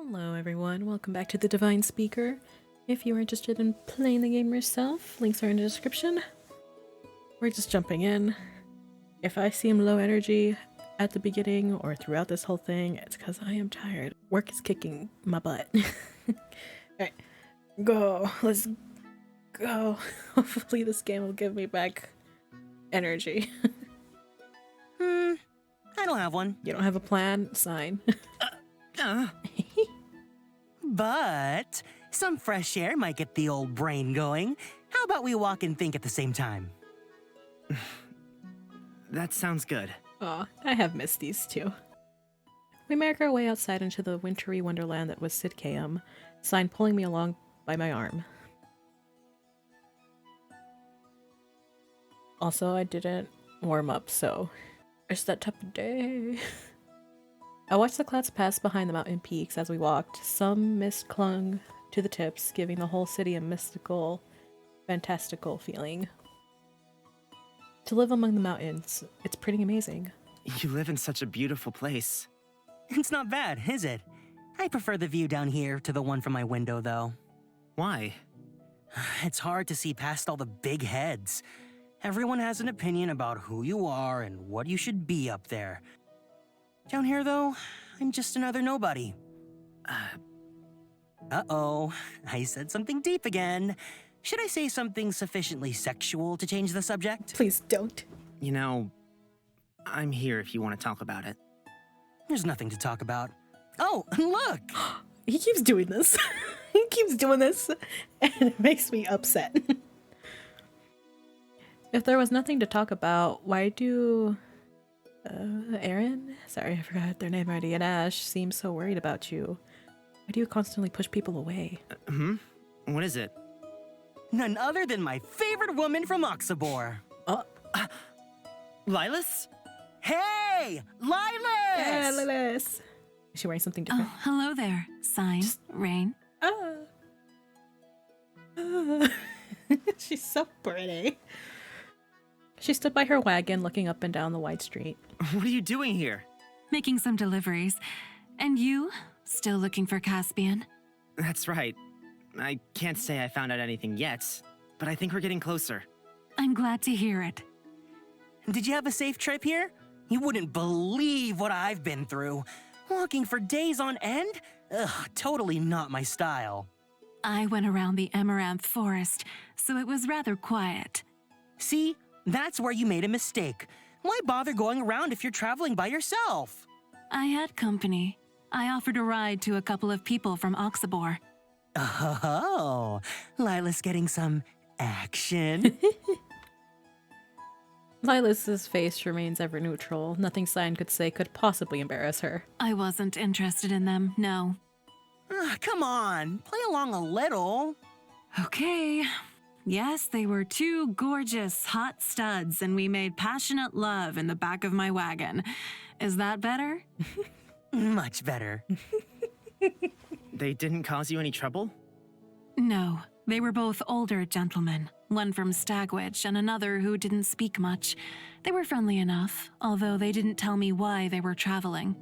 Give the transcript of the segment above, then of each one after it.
Hello everyone, welcome back to the Divine Speaker. If you are interested in playing the game yourself, links are in the description. We're just jumping in. If I seem low energy at the beginning or throughout this whole thing, it's because I am tired. Work is kicking my butt. Alright, go. Let's go. Hopefully this game will give me back energy. I don't have one. You don't have a plan? Cyne. But some fresh air might get the old brain going. How about we walk and think at the same time? That sounds good. Aw, I have missed these two. We make our way outside into the wintry wonderland that was Cyne, Cyne pulling me along by my arm. Also, I didn't warm up, so it's that type of day. I watched the clouds pass behind the mountain peaks as we walked. Some mist clung to the tips, giving the whole city a mystical, fantastical feeling. To live among the mountains, it's pretty amazing. You live in such a beautiful place. It's not bad, is it? I prefer the view down here to the one from my window, though. Why? It's hard to see past all the big heads. Everyone has an opinion about who you are and what you should be up there. Down here, though, I'm just another nobody. Uh-oh, I said something deep again. Should I say something sufficiently sexual to change the subject? Please don't. You know, I'm here if you want to talk about it. There's nothing to talk about. Oh, look! He keeps doing this. He keeps doing this, and it makes me upset. If there was nothing to talk about, why do Aaron? Sorry, I forgot their name already. And Ash seem so worried about you. Why do you constantly push people away? What is it? None other than my favorite woman from Oxabor. Lilas? Hey! Lilas! Yeah, Lilas! Is she wearing something different? Oh, hello there, Cyne, Rain. She's so pretty. She stood by her wagon looking up and down the wide street. What are you doing here? Making some deliveries. And you? Still looking for Caspian? That's right. I can't say I found out anything yet, but I think we're getting closer. I'm glad to hear it. Did you have a safe trip here? You wouldn't believe what I've been through. Walking for days on end? Ugh, totally not my style. I went around the Amaranth Forest, so it was rather quiet. See? That's where you made a mistake. Why bother going around if you're traveling by yourself? I had company. I offered a ride to a couple of people from Oxabor. Oh, Lila's getting some action. Lilas's face remains ever neutral. Nothing Cyne could say could possibly embarrass her. I wasn't interested in them, no. Come on, play along a little. Okay. Yes, they were two gorgeous, hot studs, and we made passionate love in the back of my wagon. Is that better? Much better. They didn't cause you any trouble? No, they were both older gentlemen, one from Stagwitch and another who didn't speak much. They were friendly enough, although they didn't tell me why they were traveling.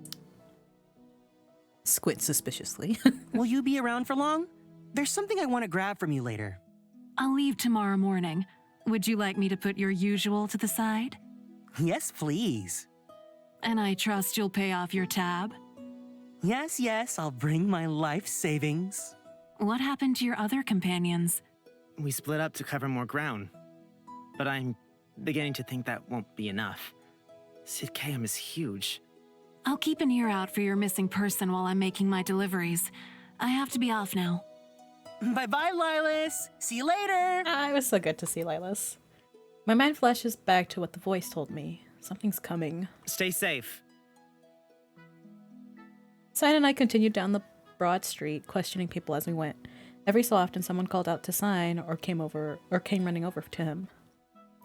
Squint suspiciously. Will you be around for long? There's something I want to grab from you later. I'll leave tomorrow morning. Would you like me to put your usual to the side? Yes, please. And I trust you'll pay off your tab? Yes, I'll bring my life savings. What happened to your other companions? We split up to cover more ground. But I'm beginning to think that won't be enough. Cyne is huge. I'll keep an ear out for your missing person while I'm making my deliveries. I have to be off now. Bye-bye, Lilas. See you later. It was so good to see Lilas. My mind flashes back to what the voice told me. Something's coming. Stay safe. Cyne and I continued down the broad street, questioning people as we went. Every so often someone called out to Cyne or came running over to him.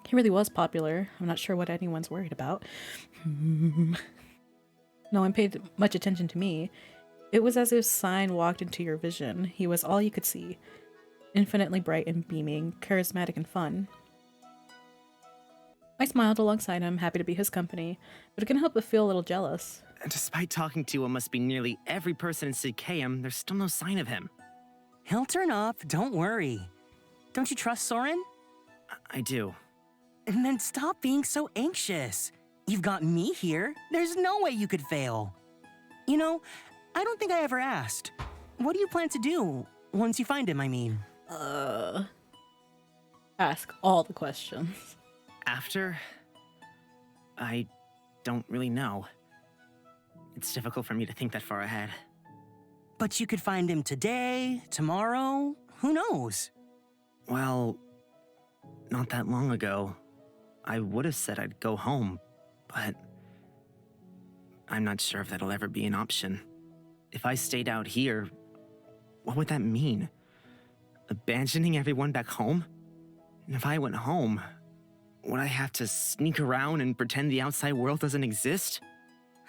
He really was popular. I'm not sure what anyone's worried about. No one paid much attention to me. It was as if Cyne walked into your vision. He was all you could see. Infinitely bright and beaming, charismatic and fun. I smiled alongside him, happy to be his company, but I couldn't help but feel a little jealous. Despite talking to what must be nearly every person in Sidkeum, there's still no sign of him. He'll turn up, don't worry. Don't you trust Soren? I do. And then stop being so anxious. You've got me here. There's no way you could fail. You know, I don't think I ever asked. What do you plan to do once you find him, I mean? Ask all the questions. After? I don't really know. It's difficult for me to think that far ahead. But you could find him today, tomorrow, who knows? Well, not that long ago, I would have said I'd go home, but I'm not sure if that'll ever be an option. If I stayed out here, what would that mean? Abandoning everyone back home? And if I went home, would I have to sneak around and pretend the outside world doesn't exist?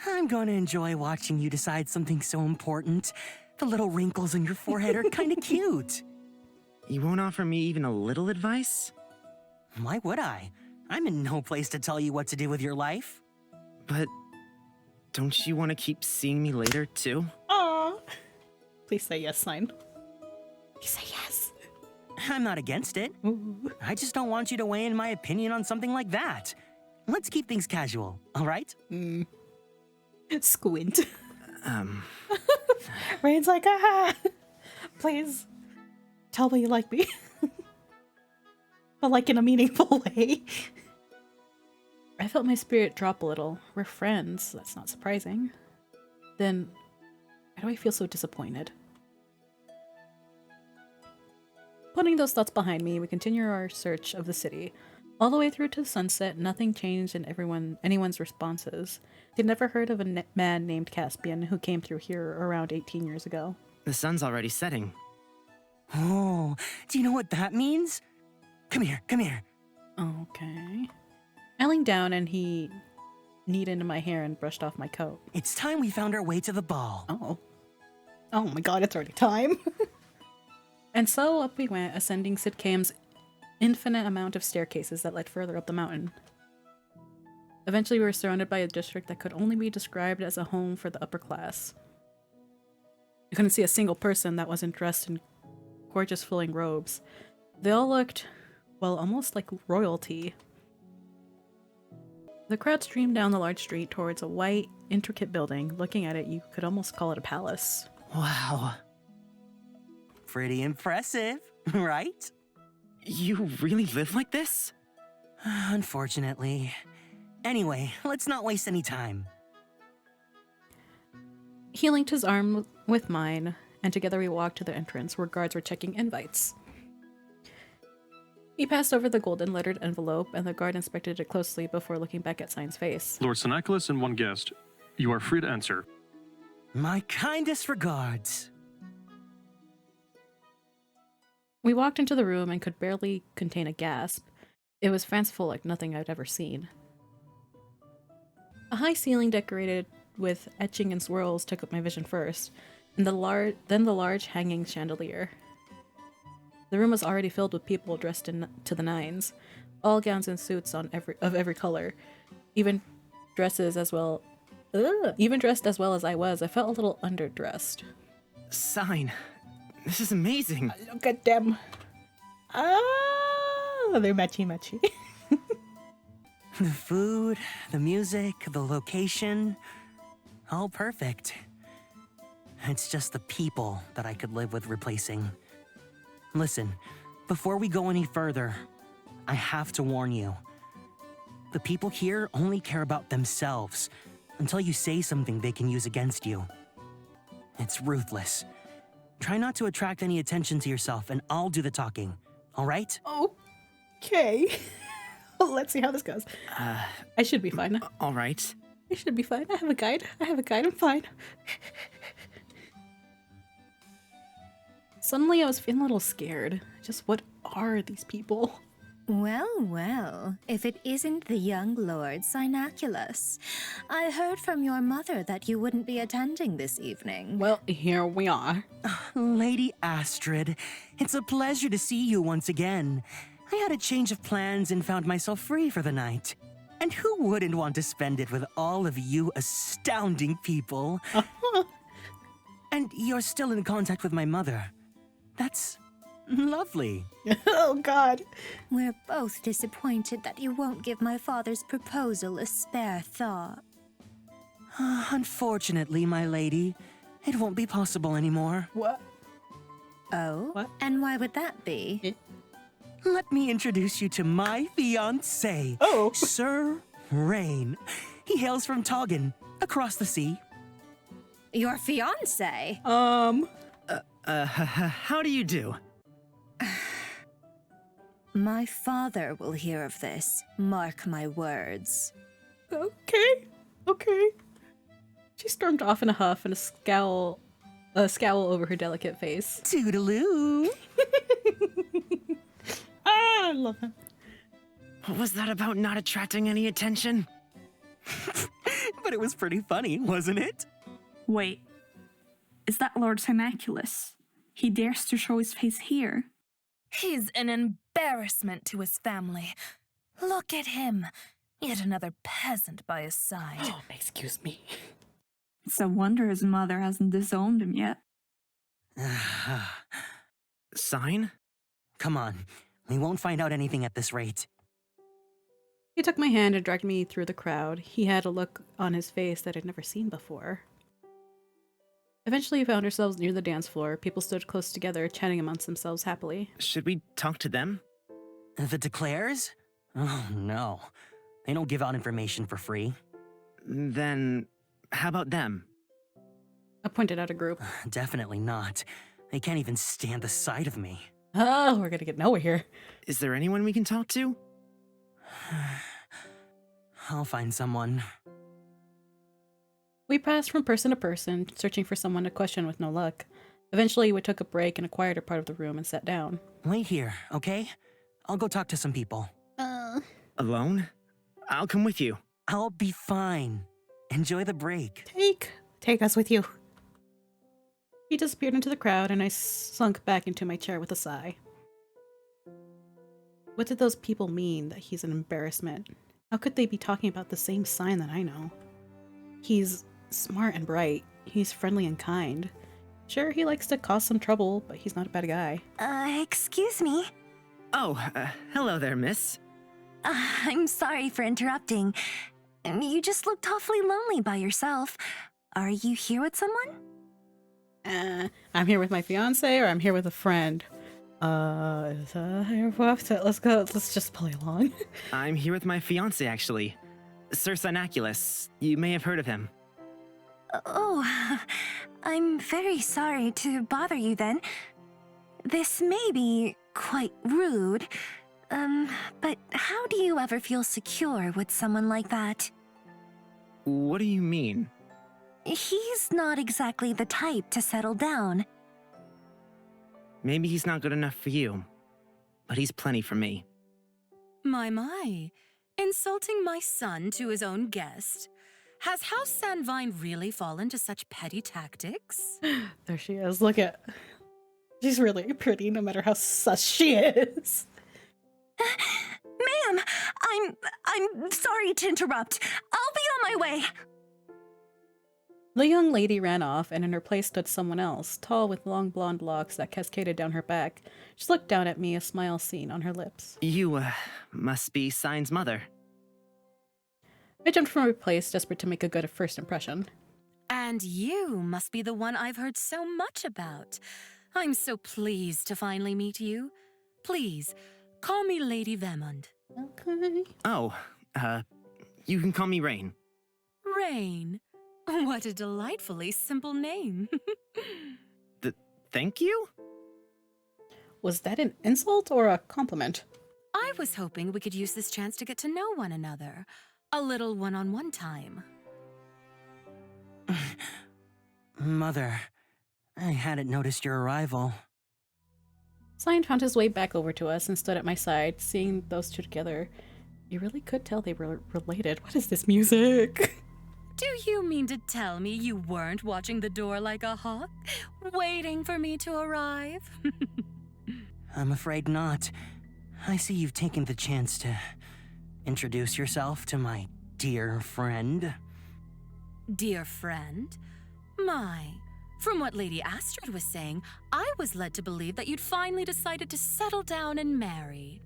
I'm gonna enjoy watching you decide something so important. The little wrinkles on your forehead are kinda cute. You won't offer me even a little advice? Why would I? I'm in no place to tell you what to do with your life. But don't you want to keep seeing me later, too? Aww. Please say yes, Cyne. Please say yes. I'm not against it. Ooh. I just don't want you to weigh in my opinion on something like that. Let's keep things casual, all right? Squint. Um, Rain's like, please tell me you like me. But like in a meaningful way. I felt my spirit drop a little. We're friends, that's not surprising. Then, why do I feel so disappointed? Putting those thoughts behind me, we continue our search of the city. All the way through to sunset, nothing changed in anyone's responses. They'd never heard of a man named Caspian who came through here around 18 years ago. the sun's already setting. Oh, do you know what that means? Come here, come here. Okay. I leaned down and he kneed into my hair and brushed off my coat. It's time we found our way to the ball. Oh. Oh my god, it's already time. And so up we went, ascending Sidkeum's infinite amount of staircases that led further up the mountain. Eventually we were surrounded by a district that could only be described as a home for the upper class. You couldn't see a single person that wasn't dressed in gorgeous flowing robes. They all looked, well, almost like royalty. The crowd streamed down the large street towards a white, intricate building. Looking at it, you could almost call it a palace. Wow. Pretty impressive, right? You really live like this? Unfortunately. Anyway, let's not waste any time. He linked his arm with mine, and together we walked to the entrance where guards were checking invites. He passed over the golden lettered envelope, and the guard inspected it closely before looking back at Cyne's face. Lord Cyne and one guest. You are free to answer. My kindest regards. We walked into the room and could barely contain a gasp. It was fanciful like nothing I'd ever seen. A high ceiling decorated with etching and swirls took up my vision first, and then the large hanging chandelier. The room was already filled with people dressed to the nines, all gowns and suits of every color. Even dressed as well as I was, I felt a little underdressed. Cyne, this is amazing. Look at them. Ah, they're matchy-matchy. The food, the music, the location, all perfect. It's just the people that I could live with replacing. Listen, before we go any further, I have to warn you. The people here only care about themselves until you say something they can use against you. It's ruthless. Try not to attract any attention to yourself and I'll do the talking, all right? Okay. Let's see how this goes. I should be fine. All right. I should be fine. I have a guide. I'm fine. Suddenly I was feeling a little scared. Just what are these people? Well, well, if it isn't the young Lord Cyne. I heard from your mother that you wouldn't be attending this evening. Well, here we are. Lady Astrid, it's a pleasure to see you once again. I had a change of plans and found myself free for the night. And who wouldn't want to spend it with all of you astounding people? And you're still in contact with my mother. That's lovely. Oh, God. We're both disappointed that you won't give my father's proposal a spare thought. Unfortunately, my lady, it won't be possible anymore. What? Oh? What? And why would that be? Let me introduce you to my fiancé, Oh. Sir Rain. He hails from Toggen, across the sea. Your fiancé? How do you do? My father will hear of this. Mark my words. Okay. Okay. She stormed off in a huff and a scowl over her delicate face. Toodaloo. I love him. What was that about not attracting any attention? But it was pretty funny, wasn't it? Wait, is that Lord Cynaculus? He dares to show his face here. He's an embarrassment to his family. Look at him. Yet another peasant by his side. Oh, excuse me. It's a wonder his mother hasn't disowned him yet. Cyne? Come on, we won't find out anything at this rate. He took my hand and dragged me through the crowd. He had a look on his face that I'd never seen before. Eventually, we found ourselves near the dance floor. People stood close together, chatting amongst themselves happily. Should we talk to them? The declares? Oh, no. They don't give out information for free. Then, how about them? I pointed out a group. Definitely not. They can't even stand the sight of me. Oh, we're gonna get nowhere here. Is there anyone we can talk to? I'll find someone. We passed from person to person, searching for someone to question with no luck. Eventually, we took a break in a quieter part of the room and sat down. Wait here, okay? I'll go talk to some people. Alone? I'll come with you. I'll be fine. Enjoy the break. Take us with you. He disappeared into the crowd, and I sunk back into my chair with a sigh. What did those people mean that he's an embarrassment? How could they be talking about the same Cyne that I know? He's smart and bright. He's friendly and kind. Sure, he likes to cause some trouble, but he's not a bad guy. Excuse me. Oh, hello there, miss. I'm sorry for interrupting. You just looked awfully lonely by yourself. Are you here with someone? I'm here with my fiance, or I'm here with a friend. Let's go. Let's just play along. I'm here with my fiancé, actually. Sir Cynaculus. You may have heard of him. Oh, I'm very sorry to bother you then. This may be quite rude, but how do you ever feel secure with someone like that? What do you mean? He's not exactly the type to settle down. Maybe he's not good enough for you, but he's plenty for me. My. Insulting my son to his own guest. Has House Sandvine really fallen to such petty tactics? There she is. Look at. She's really pretty, no matter how sus she is. Ma'am, I'm sorry to interrupt. I'll be on my way. The young lady ran off, and in her place stood someone else, tall with long blonde locks that cascaded down her back. She looked down at me, a smile seen on her lips. You, must be Cyne's mother. I jumped from my place, desperate to make a good first impression. And you must be the one I've heard so much about. I'm so pleased to finally meet you. Please, call me Lady Vemund. Okay. Oh, you can call me Rain. Rain. What a delightfully simple name. Thank you? Was that an insult or a compliment? I was hoping we could use this chance to get to know one another. A little one-on-one time. Mother, I hadn't noticed your arrival. Cyne found his way back over to us and stood at my side, seeing those two together. You really could tell they were related. What is this music? Do you mean to tell me you weren't watching the door like a hawk, waiting for me to arrive? I'm afraid not. I see you've taken the chance to introduce yourself to my dear friend? Dear friend? My, from what Lady Astrid was saying, I was led to believe that you'd finally decided to settle down and marry.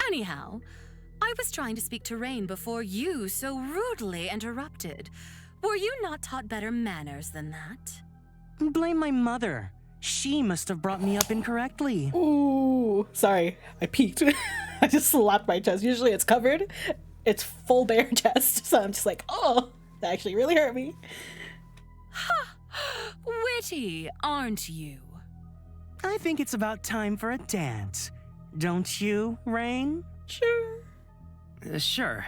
Anyhow, I was trying to speak to Rain before you so rudely interrupted. Were you not taught better manners than that? Blame my mother. She must have brought me up incorrectly. Ooh, sorry, I peeked. I just slapped my chest. Usually it's covered. It's full bare chest, so I'm just like, oh, that actually really hurt me. Ha! Witty, aren't you? I think it's about time for a dance. Don't you, Rain? Sure. Sure.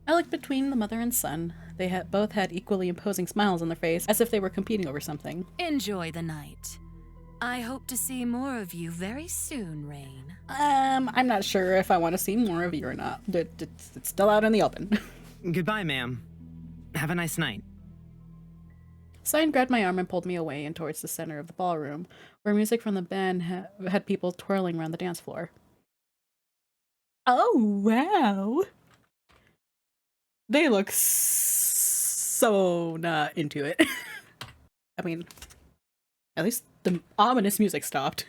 I looked between the mother and son. They both had equally imposing smiles on their face, as if they were competing over something. Enjoy the night. I hope to see more of you very soon, Rain. I'm not sure if I want to see more of you or not. It's still out in the open. Goodbye, ma'am. Have a nice night. Cyne grabbed my arm and pulled me away and towards the center of the ballroom, where music from the band had people twirling around the dance floor. Oh, wow. They look so not into it. I mean, at least the ominous music stopped.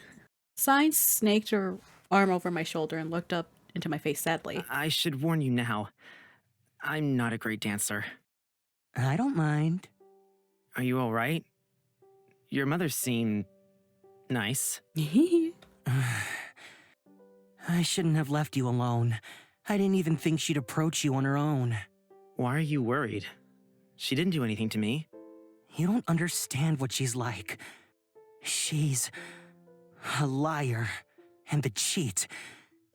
Cyne snaked her arm over my shoulder and looked up into my face sadly. I should warn you now. I'm not a great dancer. I don't mind. Are you all right? Your mother seemed nice. I shouldn't have left you alone. I didn't even think she'd approach you on her own. Why are you worried? She didn't do anything to me. You don't understand what she's like. She's a liar and a cheat.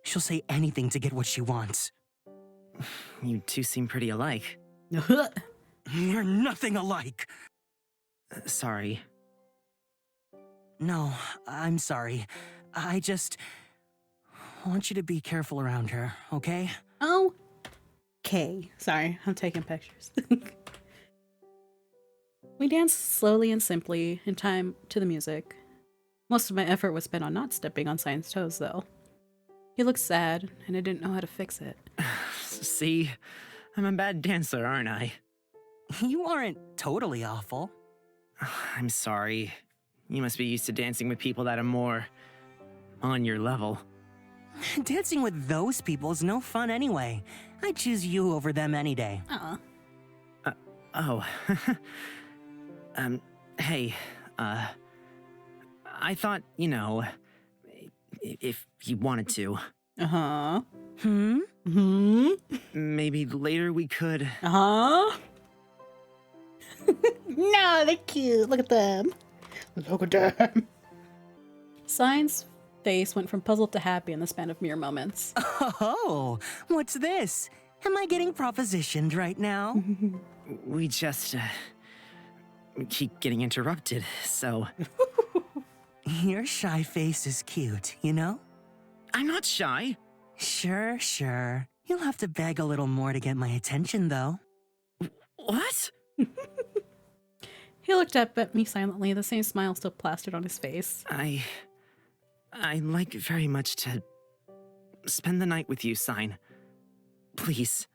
She'll say anything to get what she wants. You two seem pretty alike. You're nothing alike. Sorry. No, I'm sorry. I just want you to be careful around her, okay? Okay. Sorry, I'm taking pictures. We danced slowly and simply in time to the music. Most of my effort was spent on not stepping on Cyne's toes, though. He looked sad, and I didn't know how to fix it. See, I'm a bad dancer, aren't I? You aren't totally awful. I'm sorry. You must be used to dancing with people that are more on your level. Dancing with those people is no fun anyway. I'd choose you over them any day. Aw. Oh. Hey, I thought, if you wanted to. Uh-huh. Maybe later we could. Uh-huh. No, they're cute. Look at them. Look at them. Cyne's face went from puzzled to happy in the span of mere moments. Oh, what's this? Am I getting propositioned right now? We just, keep getting interrupted, so... Your shy face is cute, you know? I'm not shy. Sure. You'll have to beg a little more to get my attention, though. What? He looked up at me silently, the same smile still plastered on his face. I like very much to spend the night with you, Cyne. Please.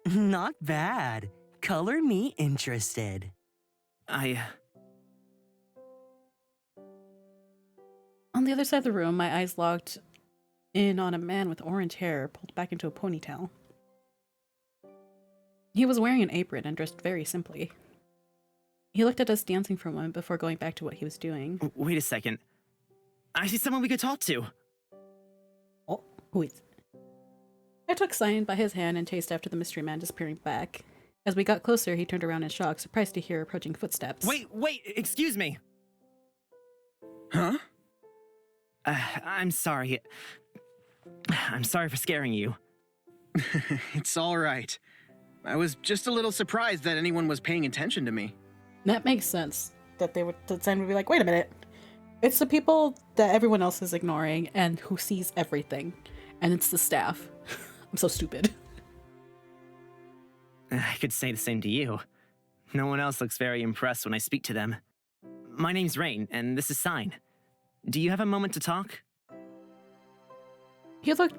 Not bad. Color me interested. On the other side of the room, my eyes locked in on a man with orange hair pulled back into a ponytail. He was wearing an apron and dressed very simply. He looked at us dancing for a moment before going back to what he was doing. Wait a second. I see someone we could talk to. Oh, who is it? I took Cyne by his hand and chased after the mystery man disappearing back. As we got closer, he turned around in shock, surprised to hear approaching footsteps. Wait, excuse me. Huh? I'm sorry. I'm sorry for scaring you. It's all right. I was just a little surprised that anyone was paying attention to me. That makes sense. That Cyne would be like, wait a minute. It's the people that everyone else is ignoring and who sees everything. And it's the staff. I'm so stupid. I could say the same to you. No one else looks very impressed when I speak to them. My name's Rain, and this is Cyne. Do you have a moment to talk? He looked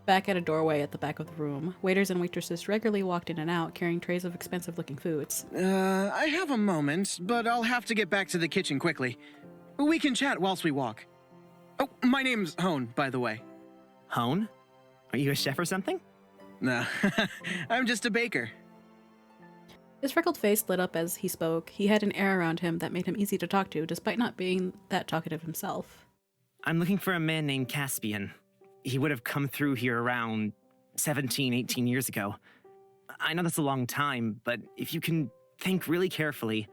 back at a doorway at the back of the room. Waiters and waitresses regularly walked in and out, carrying trays of expensive-looking foods. I have a moment, but I'll have to get back to the kitchen quickly. We can chat whilst we walk. Oh, my name's Hone, by the way. Hone? Are you a chef or something? Nah, I'm just a baker. His freckled face lit up as he spoke. He had an air around him that made him easy to talk to, despite not being that talkative himself. I'm looking for a man named Caspian. He would have come through here around 17, 18 years ago. I know that's a long time, but if you can think really carefully...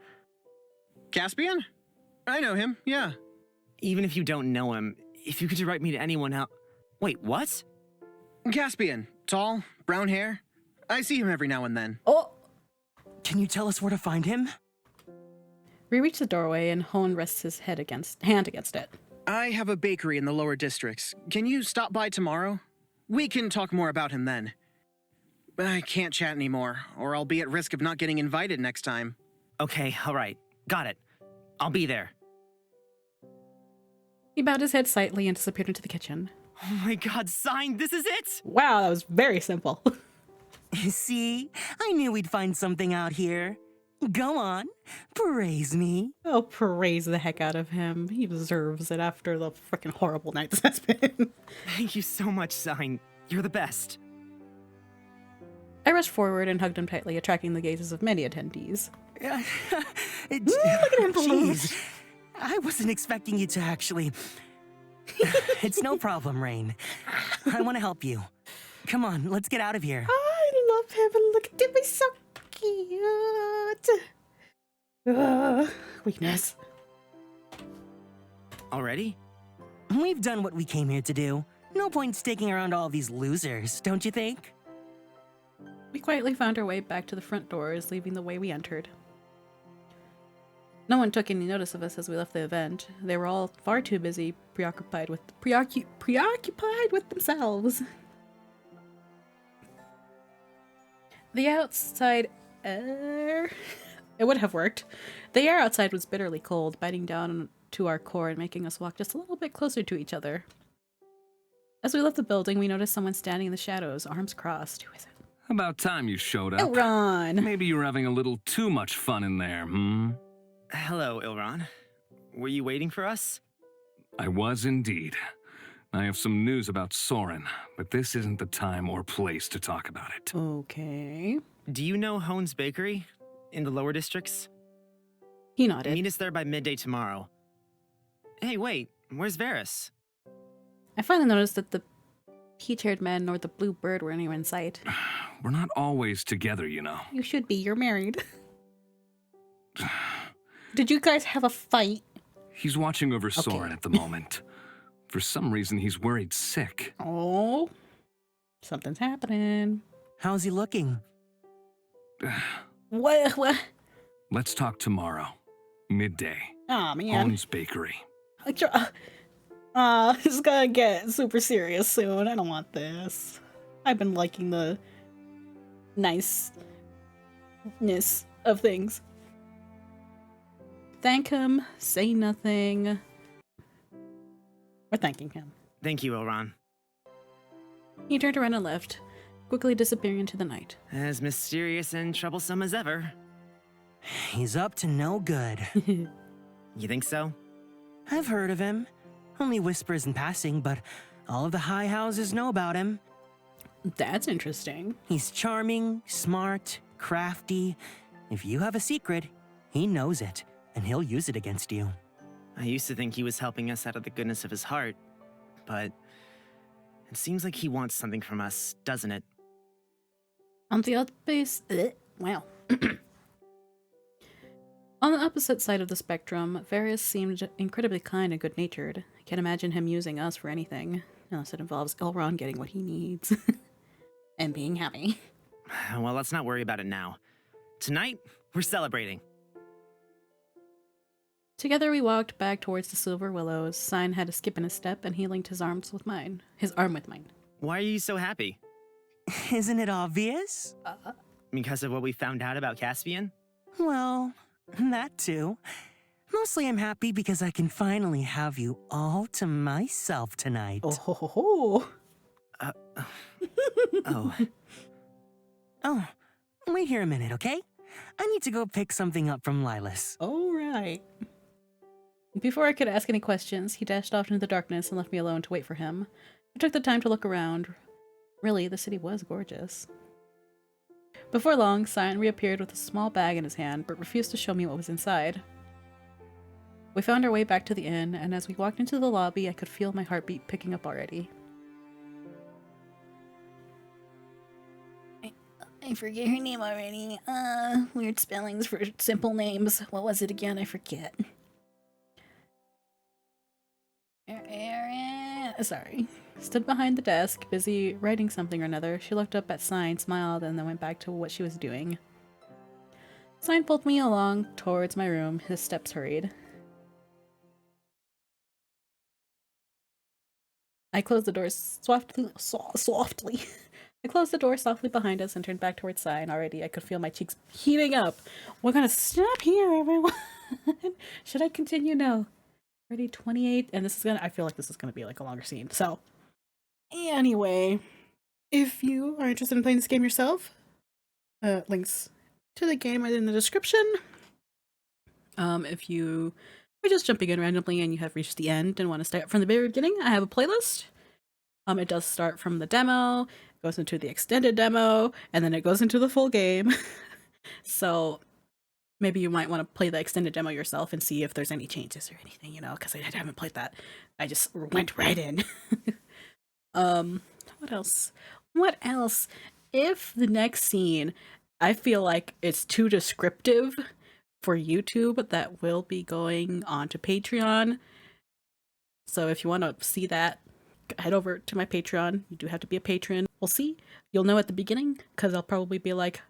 Caspian? I know him, yeah. Even if you don't know him, if you could direct me to anyone else... Wait, what? Caspian. Tall, brown hair. I see him every now and then. Oh! Can you tell us where to find him? We reach the doorway and Hone rests his hand against it. I have a bakery in the lower districts. Can you stop by tomorrow? We can talk more about him then. I can't chat anymore, or I'll be at risk of not getting invited next time. Okay, all right. Got it. I'll be there. He bowed his head slightly and disappeared into the kitchen. Oh my god, Cyne, this is it! Wow, that was very simple. See? I knew we'd find something out here. Go on, praise me. Oh, praise the heck out of him. He deserves it after the freaking horrible night this has been. Thank you so much, Cyne. You're the best. I rushed forward and hugged him tightly, attracting the gazes of many attendees. Look at him. Jeez, I wasn't expecting you to actually... It's no problem, Rain. I want to help you. Come on, let's get out of here. I love him, and look at him, he's so cute. Weakness. Already? We've done what we came here to do. No point sticking around all these losers, don't you think? We quietly found our way back to the front doors, leaving the way we entered. No one took any notice of us as we left the event. They were all far too busy, preoccupied with themselves. The outside air... It would have worked. The air outside was bitterly cold, biting down to our core and making us walk just a little bit closer to each other. As we left the building, we noticed someone standing in the shadows, arms crossed. Who is it? About time you showed up. Elron! Maybe you were having a little too much fun in there, hmm? Hello, Ilron. Were you waiting for us? I was indeed. I have some news about Soren, but this isn't the time or place to talk about it. Okay. Do you know Hone's Bakery? In the lower districts? He nodded. Meet us there by midday tomorrow. Hey, wait. Where's Varys? I finally noticed that the peach-haired man nor the blue bird were anywhere in sight. We're not always together, you know. You should be. You're married. Did you guys have a fight? He's watching over Soren at the moment. For some reason, he's worried sick. Oh. Something's happening. How's he looking? What? Let's talk tomorrow. Midday. Aw, man. Hone's Bakery. This is gonna get super serious soon. I don't want this. I've been liking the niceness of things. Thank him, say nothing. We're thanking him. Thank you, Ilron. He turned around and left, quickly disappearing into the night. As mysterious and troublesome as ever. He's up to no good. You think so? I've heard of him. Only whispers in passing, but all of the high houses know about him. That's interesting. He's charming, smart, crafty. If you have a secret, he knows it, and he'll use it against you. I used to think he was helping us out of the goodness of his heart, but it seems like he wants something from us, doesn't it? On the On the opposite side of the spectrum, Varys seemed incredibly kind and good-natured. I can't imagine him using us for anything, unless it involves Elrond getting what he needs. And being happy. Well, let's not worry about it now. Tonight, we're celebrating. Together we walked back towards the Silver Willows. Cyne had a skip in his step, and he linked his arm with mine. Why are you so happy? Isn't it obvious? Because of what we found out about Caspian? Well, that too. Mostly I'm happy because I can finally have you all to myself tonight. Oh ho ho ho. Oh, Oh, wait here a minute, okay? I need to go pick something up from Lilas. All right. Before I could ask any questions, he dashed off into the darkness and left me alone to wait for him. I took the time to look around. Really, the city was gorgeous. Before long, Cyne reappeared with a small bag in his hand, but refused to show me what was inside. We found our way back to the inn, and as we walked into the lobby, I could feel my heartbeat picking up already. I forget her name already. Weird spellings for simple names. What was it again? I forget. Sorry. Stood behind the desk, busy writing something or another. She looked up at Cyne, smiled, and then went back to what she was doing. Cyne pulled me along towards my room. His steps hurried. I closed the door softly. I closed the door softly behind us and turned back towards Cyne. Already, I could feel my cheeks heating up. We're gonna stop here, everyone. Should I continue? No. Already 28, and this is I feel like this is gonna be like a longer scene. So, anyway, if you are interested in playing this game yourself, links to the game are in the description. If you are just jumping in randomly and you have reached the end and want to start from the very beginning, I have a playlist. It does start from the demo, goes into the extended demo, and then it goes into the full game. So maybe you might want to play the extended demo yourself and see if there's any changes or anything, you know, because I haven't played that. I just went right in. What else? What else? If the next scene, I feel like it's too descriptive for YouTube, that will be going on to Patreon. So if you want to see that, head over to my Patreon. You do have to be a patron. We'll see. You'll know at the beginning, because I'll probably be like,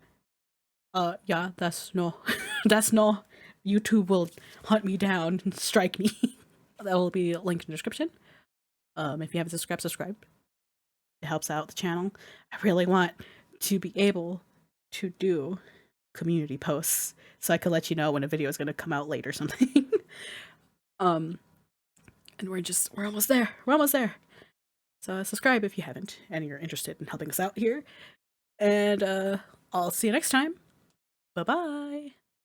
yeah, that's no. That's no. YouTube will hunt me down and strike me. That will be linked in the description. If you haven't subscribe. It helps out the channel. I really want to be able to do community posts so I could let you know when a video is going to come out late or something. And we're almost there. We're almost there. So subscribe if you haven't and you're interested in helping us out here. And I'll see you next time. Bye-bye.